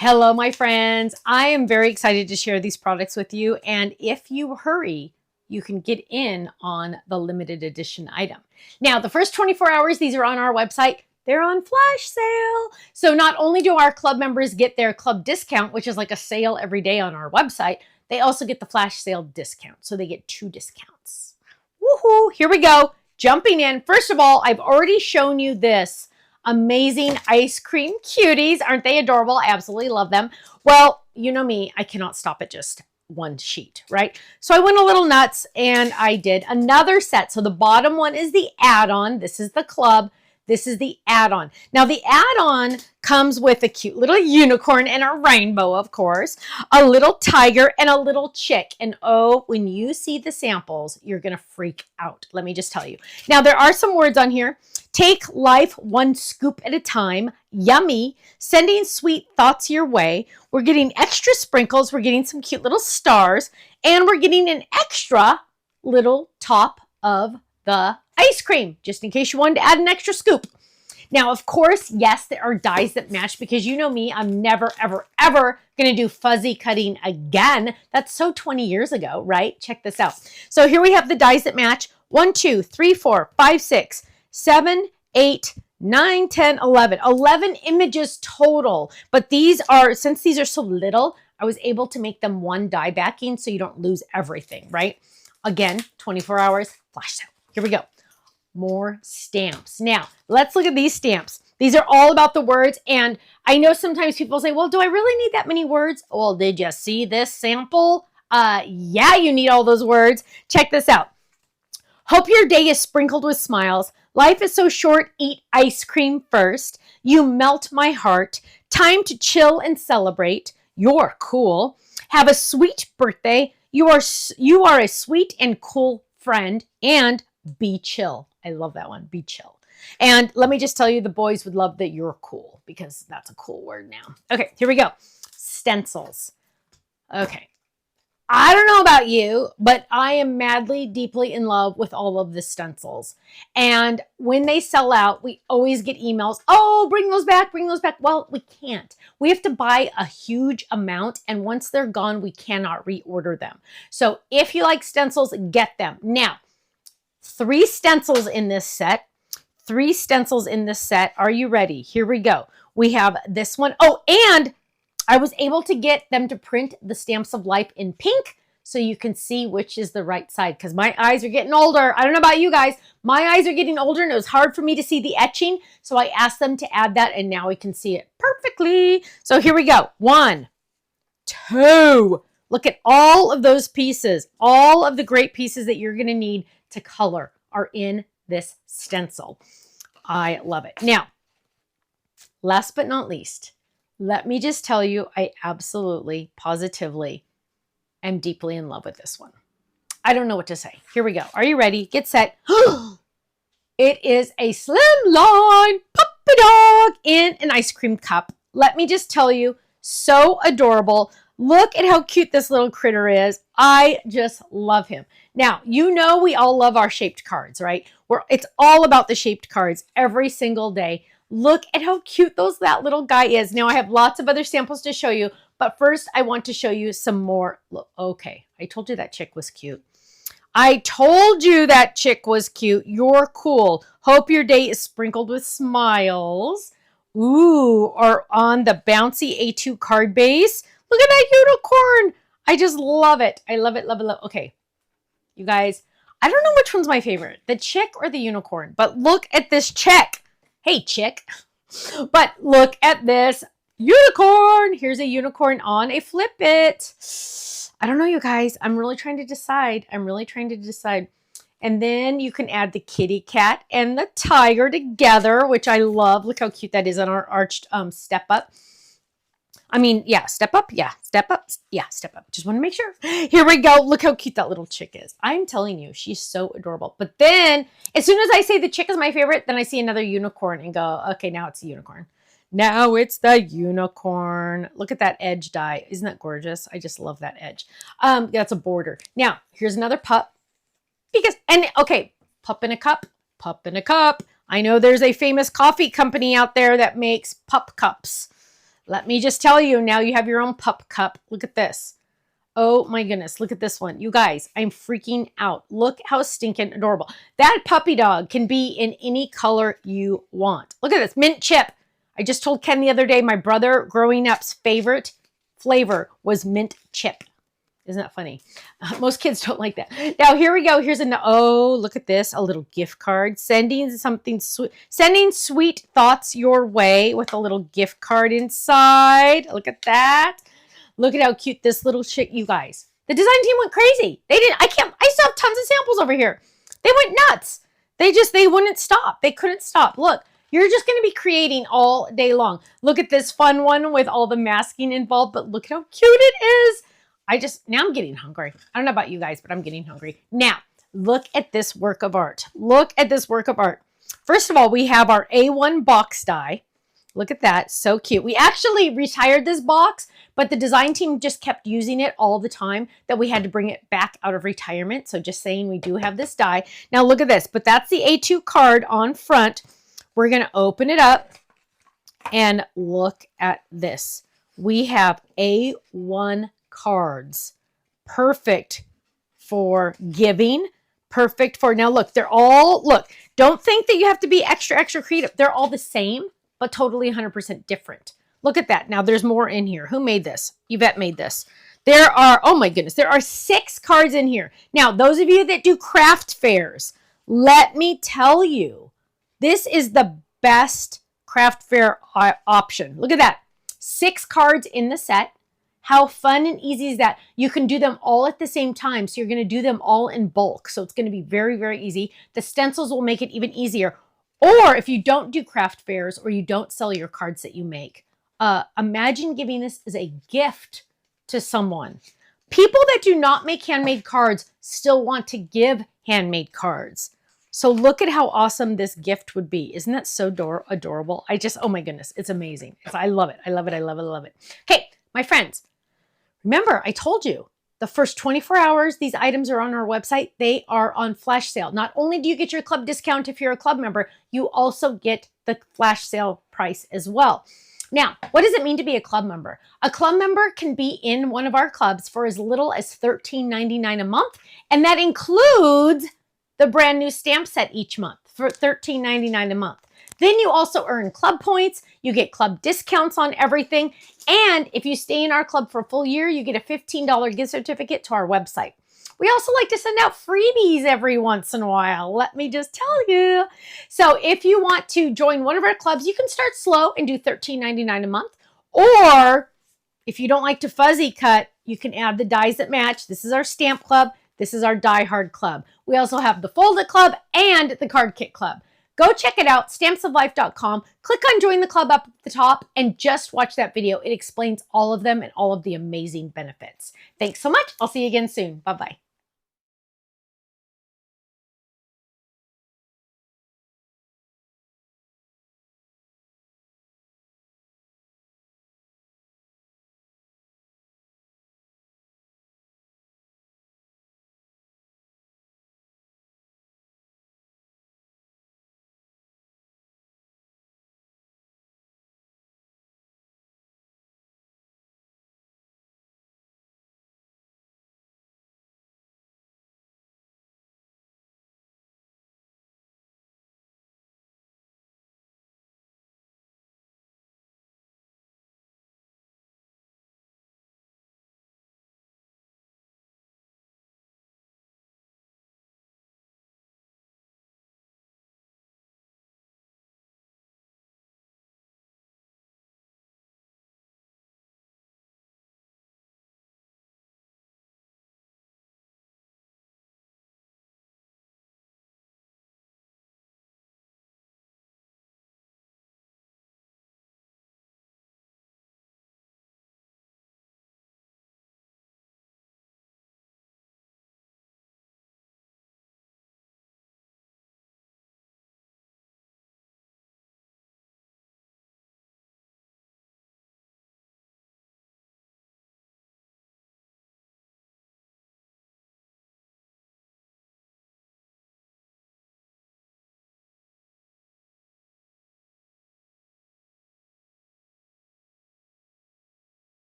Hello, my friends. I am very excited to share these products with you. And if you hurry, you can get in on the limited edition item. Now, the first 24 hours, these are on our website. They're on flash sale. So not only do our club members get their club discount, which is like a sale every day on our website, they also get the flash sale discount. So they get 2 discounts. Woohoo! Here we go. Jumping in. First of all, I've already shown you this amazing ice cream cuties. Aren't they adorable? I absolutely love them. Well, you know me, I cannot stop at just one sheet, right? So I went a little nuts and I did another set. So the bottom one is the add-on. This is the club. This is the add-on. Now the add-on comes with a cute little unicorn and a rainbow, of course, a little tiger and a little chick. And oh, when you see the samples, you're gonna freak out. Let me just tell you. Now there are some words on here. Take life one scoop at a time. Yummy. Sending sweet thoughts your way. We're getting extra sprinkles. We're getting some cute little stars. And we're getting an extra little top of the ice cream, just in case you wanted to add an extra scoop. Now, of course, yes, there are dies that match because you know me, I'm never, ever, ever going to do fuzzy cutting again. That's so 20 years ago, right? Check this out. So here we have the dies that match. 1, 2, 3, 4, 5, 6, 7, 8, 9, 10, 11. 11 images total. But these are, since these are so little, I was able to make them one die backing so you don't lose everything, right? Again, 24 hours, flash sale. Here we go. More stamps. Now, let's look at these stamps. These are all about the words. And I know sometimes people say, well, do I really need that many words? Well, did you see this sample? Yeah, you need all those words. Check this out. Hope your day is sprinkled with smiles. Life is so short, eat ice cream first. You melt my heart. Time to chill and celebrate. You're cool. Have a sweet birthday. You are a sweet and cool friend. And be chill. I love that one. Be chill. And let me just tell you, the boys would love that you're cool because that's a cool word now. Okay, here we go. Stencils. Okay. I don't know about you, but I am madly, deeply in love with all of the stencils. And when they sell out, we always get emails, oh, bring those back, bring those back. Well, we can't. We have to buy a huge amount, and once they're gone, we cannot reorder them. So if you like stencils, get them. Now, 3 stencils in this set. 3 stencils in this set. Are you ready? Here we go. We have this one. Oh, and I was able to get them to print the stamps of life in pink so you can see which is the right side because my eyes are getting older. I don't know about you guys. My eyes are getting older and it was hard for me to see the etching. So I asked them to add that and now we can see it perfectly. So here we go. 1, 2. Look at all of those pieces. All of the great pieces that you're going to need to color are in this stencil. I love it. Now, last but not least, let me just tell you, I absolutely, positively am deeply in love with this one. I don't know what to say. Here we go. Are you ready? Get set. It is a slimline puppy dog in an ice cream cup. Let me just tell you, so adorable. Look at how cute this little critter is. I just love him. Now, you know we all love our shaped cards, right? It's all about the shaped cards every single day. Look at how cute that little guy is. Now, I have lots of other samples to show you, but first I want to show you some more. Look, okay, I told you that chick was cute. I told you that chick was cute. You're cool. Hope your day is sprinkled with smiles. Ooh, or on the bouncy A2 card base. Look at that unicorn. I just love it. I love it, love it, love it. Okay, you guys, I don't know which one's my favorite, the chick or the unicorn, but look at this chick. Hey, chick. But look at this unicorn. Here's a unicorn on a flip it. I don't know, you guys. I'm really trying to decide. And then you can add the kitty cat and the tiger together, which I love. Look how cute that is on our arched step up. I mean, yeah, step up. Yeah, step up. Yeah, step up. Just want to make sure. Here we go. Look how cute that little chick is. I'm telling you, she's so adorable. But then, as soon as I say the chick is my favorite, then I see another unicorn and go, okay, now it's the unicorn. Now it's the unicorn. Look at that edge die. Isn't that gorgeous? I just love that edge. That's a border. Now, here's another pup. Okay, pup in a cup, pup in a cup. I know there's a famous coffee company out there that makes pup cups. Let me just tell you, now you have your own pup cup. Look at this. Oh my goodness, look at this one. You guys, I'm freaking out. Look how stinking adorable. That puppy dog can be in any color you want. Look at this, mint chip. I just told Ken the other day, my brother growing up's favorite flavor was mint chip. Isn't that funny? Most kids don't like that. Now, here we go. Here's oh, look at this, a little gift card. Sending something sweet, sending sweet thoughts your way with a little gift card inside. Look at that. Look at how cute this little chick, you guys. The design team went crazy. They didn't, I still have tons of samples over here. They went nuts. They wouldn't stop. They couldn't stop. Look, you're just going to be creating all day long. Look at this fun one with all the masking involved, but look at how cute it is. Now I'm getting hungry. I don't know about you guys, but I'm getting hungry. Now, look at this work of art. Look at this work of art. First of all, we have our A1 box die. Look at that, so cute. We actually retired this box, but the design team just kept using it all the time that we had to bring it back out of retirement. So just saying, we do have this die. Now look at this, but that's the A2 card on front. We're gonna open it up and look at this. We have A1 cards. Perfect for giving, perfect for, now look, they're all, look, don't think that you have to be extra creative. They're all the same, but totally 100% different. Look at that. Now there's more in here. Who made this? Yvette made this. There are, oh my goodness, there are 6 cards in here. Now, those of you that do craft fairs, let me tell you, this is the best craft fair option. Look at that. 6 cards in the set. How fun and easy is that? You can do them all at the same time. So you're going to do them all in bulk. So it's going to be very, very easy. The stencils will make it even easier. Or if you don't do craft fairs or you don't sell your cards that you make, imagine giving this as a gift to someone. People that do not make handmade cards still want to give handmade cards. So look at how awesome this gift would be. Isn't that so adorable? Oh my goodness, it's amazing. I love it. I love it. I love it. I love it. Okay, my friends, remember I told you the first 24 hours, these items are on our website. They are on flash sale. Not only do you get your club discount if you're a club member, you also get the flash sale price as well. Now, what does it mean to be a club member? A club member can be in one of our clubs for as little as $13.99 a month, and that includes the brand new stamp set each month for $13.99 a month. Then you also earn club points, you get club discounts on everything, and if you stay in our club for a full year, you get a $15 gift certificate to our website. We also like to send out freebies every once in a while, let me just tell you. So if you want to join one of our clubs, you can start slow and do $13.99 a month. Or if you don't like to fuzzy cut, you can add the dies that match. This is our stamp club. This is our die hard club. We also have the fold it club and the card kit club. Go check it out, stampsoflife.com. Click on join the club up at the top and just watch that video. It explains all of them and all of the amazing benefits. Thanks so much. I'll see you again soon. Bye-bye.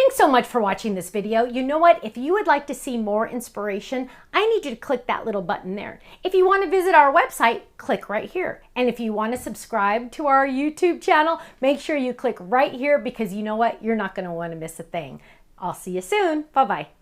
Thanks so much for watching this video. You know what? If you would like to see more inspiration, I need you to click that little button there. If you want to visit our website, click right here. And if you want to subscribe to our YouTube channel, make sure you click right here because you know what? You're not going to want to miss a thing. I'll see you soon. Bye-bye.